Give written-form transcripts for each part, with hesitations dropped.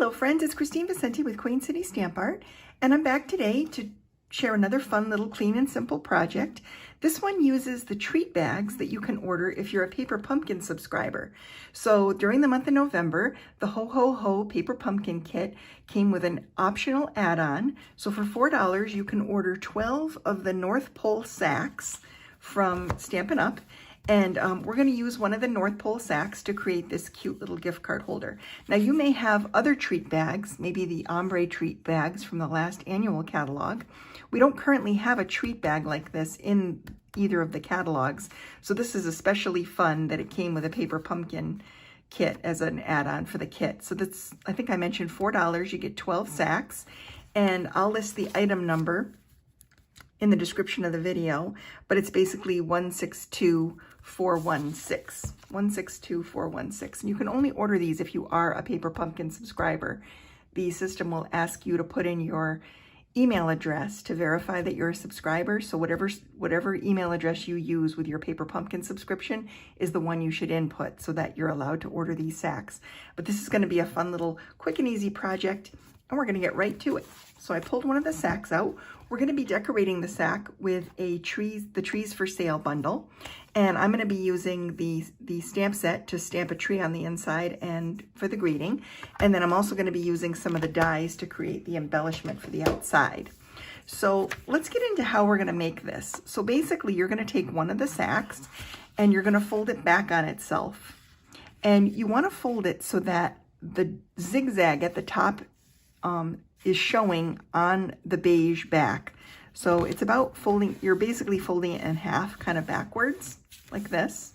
Hello friends, it's Kristine Vicente with Queen City Stamp Art, and I'm back today to share another fun little clean and simple project. This one uses the treat bags that you can order if you're a Paper Pumpkin subscriber. So during the month of November, the Ho Ho Ho Paper Pumpkin Kit came with an optional add-on. So for $4, you can order 12 of the North Pole sacks from Stampin' Up! And we're going to use one of the North Pole sacks to create this cute little gift card holder. Now you may have other treat bags, maybe the ombre treat bags from the last annual catalog. We don't currently have a treat bag like this in either of the catalogs, so this is especially fun that it came with a Paper Pumpkin kit as an add-on for the kit. So that's, I think I mentioned $4, you get 12 sacks, and I'll list the item number in the description of the video, but it's basically 162416. 162416. And you can only order these if you are a Paper Pumpkin subscriber. The system will ask you to put in your email address to verify that you're a subscriber. So whatever email address you use with your Paper Pumpkin subscription is the one you should input so that you're allowed to order these sacks. But this is going to be a fun little quick and easy project, and we're going to get right to it. So I pulled one of the sacks out. We're going to be decorating the sack with the Trees for Sale bundle, and I'm going to be using the stamp set to stamp a tree on the inside and for the greeting, and then I'm also going to be using some of the dies to create the embellishment for the outside. So let's get into how we're going to make this. So basically you're going to take one of the sacks and you're going to fold it back on itself, and you want to fold it so that the zigzag at the top is showing on the beige back. So it's about folding, you're basically folding it in half, kind of backwards, like this.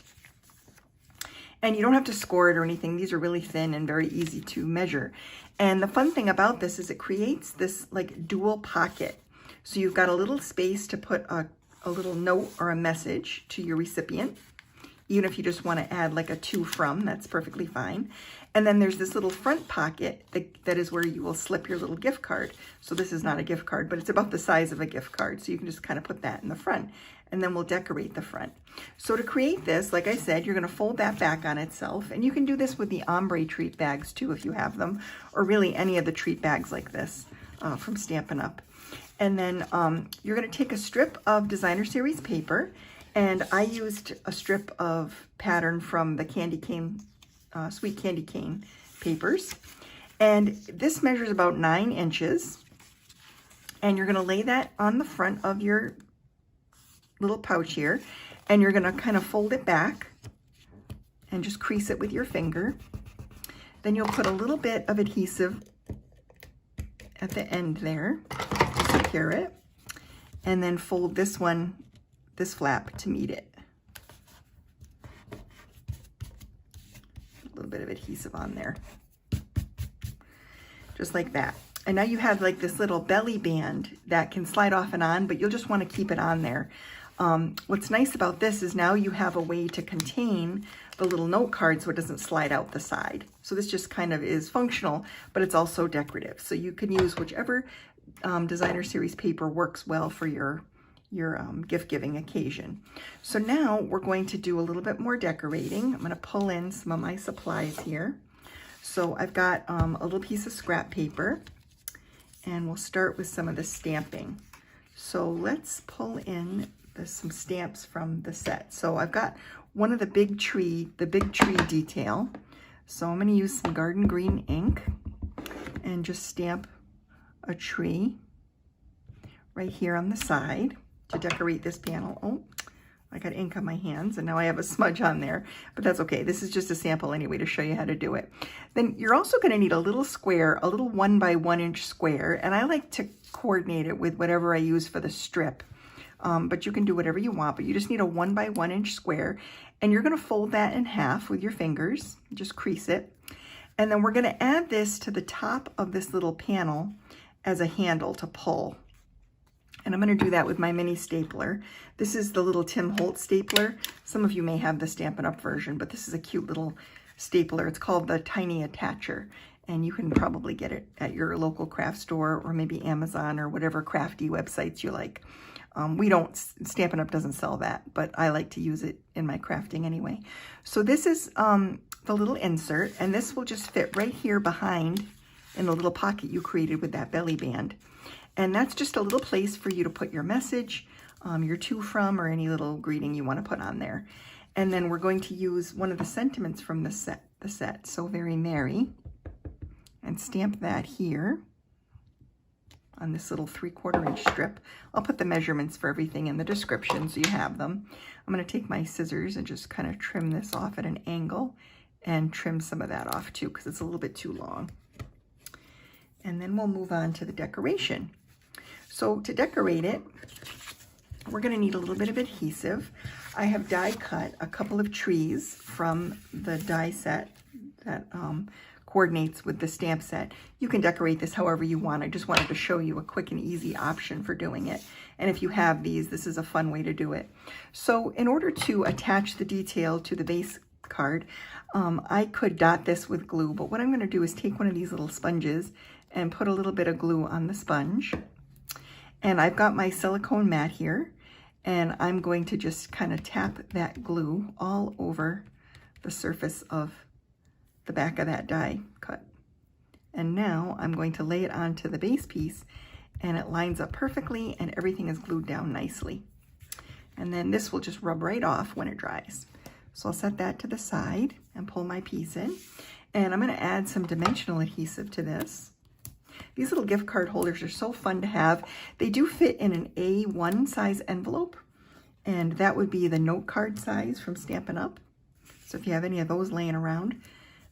And you don't have to score it or anything. These are really thin and very easy to measure. And the fun thing about this is it creates this like dual pocket. So you've got a little space to put a little note or a message to your recipient. Even if you just want to add like a to from, that's perfectly fine. And then there's this little front pocket that is where you will slip your little gift card. So this is not a gift card, but it's about the size of a gift card. So you can just kind of put that in the front, and then we'll decorate the front. So to create this, like I said, you're going to fold that back on itself. And you can do this with the ombre treat bags too, if you have them, or really any of the treat bags like this from Stampin' Up. And then you're going to take a strip of designer series paper, and I used a strip of pattern from the candy cane, sweet candy cane papers. And this measures about 9 inches. And you're going to lay that on the front of your little pouch here. And you're going to kind of fold it back and just crease it with your finger. Then you'll put a little bit of adhesive at the end there to secure it. And then fold this flap to meet it. A little bit of adhesive on there, just like that. And now you have like this little belly band that can slide off and on, but you'll just want to keep it on there. What's nice about this is now you have a way to contain the little note card so it doesn't slide out the side. So this just kind of is functional, but it's also decorative. So you can use whichever designer series paper works well for your gift-giving occasion. So now we're going to do a little bit more decorating. I'm going to pull in some of my supplies here. So I've got a little piece of scrap paper, and we'll start with some of the stamping. So let's pull in some stamps from the set. So I've got one of the big tree detail. So I'm going to use some garden green ink and just stamp a tree right here on the side to decorate this panel. Oh, I got ink on my hands and now I have a smudge on there, but that's okay. This is just a sample anyway to show you how to do it. Then you're also going to need a little square, a little 1 by 1 inch square, and I like to coordinate it with whatever I use for the strip. But you can do whatever you want, but you just need a 1 by 1 inch square, and you're going to fold that in half with your fingers, just crease it. And then we're going to add this to the top of this little panel as a handle to pull. And I'm going to do that with my mini stapler. This is the little Tim Holtz stapler. Some of you may have the Stampin' Up! Version, but this is a cute little stapler. It's called the Tiny Attacher, and you can probably get it at your local craft store or maybe Amazon or whatever crafty websites you like. Stampin' Up! Doesn't sell that, but I like to use it in my crafting anyway. So this is the little insert, and this will just fit right here behind in the little pocket you created with that belly band. And that's just a little place for you to put your message, your to, from, or any little greeting you want to put on there. And then we're going to use one of the sentiments from the set, So Very Merry, and stamp that here on this little 3/4 inch strip. I'll put the measurements for everything in the description so you have them. I'm going to take my scissors and just kind of trim this off at an angle and trim some of that off too because it's a little bit too long. And then we'll move on to the decoration. So to decorate it, we're going to need a little bit of adhesive. I have die cut a couple of trees from the die set that coordinates with the stamp set. You can decorate this however you want. I just wanted to show you a quick and easy option for doing it. And if you have these, this is a fun way to do it. So in order to attach the detail to the base card, I could dot this with glue, but what I'm going to do is take one of these little sponges and put a little bit of glue on the sponge. And I've got my silicone mat here, and I'm going to just kind of tap that glue all over the surface of the back of that die cut. And now I'm going to lay it onto the base piece, and it lines up perfectly and everything is glued down nicely. And then this will just rub right off when it dries. So I'll set that to the side and pull my piece in. And I'm going to add some dimensional adhesive to this. These little gift card holders are so fun to have. They do fit in an A1 size envelope, and that would be the note card size from Stampin' Up. So if you have any of those laying around,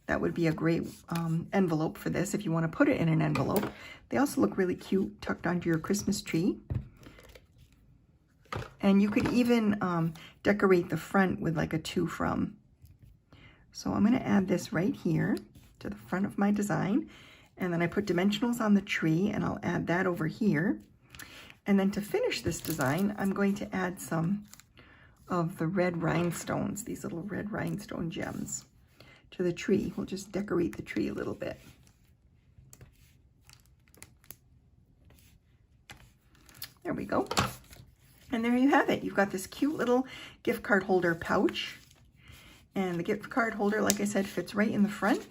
that would be a great envelope for this if you want to put it in an envelope. They also look really cute tucked onto your Christmas tree. And you could even decorate the front with like a to, from. So I'm going to add this right here to the front of my design. And then I put dimensionals on the tree, and I'll add that over here. And then to finish this design, I'm going to add some of the red rhinestones, these little red rhinestone gems, to the tree. We'll just decorate the tree a little bit. There we go. And there you have it. You've got this cute little gift card holder pouch. And the gift card holder, like I said, fits right in the front.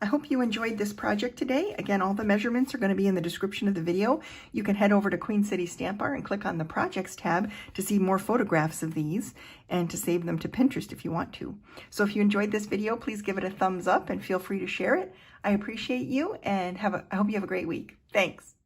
I hope you enjoyed this project today. Again, all the measurements are going to be in the description of the video. You can head over to Queen City Stamp Art and click on the Projects tab to see more photographs of these and to save them to Pinterest if you want to. So if you enjoyed this video, please give it a thumbs up and feel free to share it. I appreciate you, and I hope you have a great week. Thanks.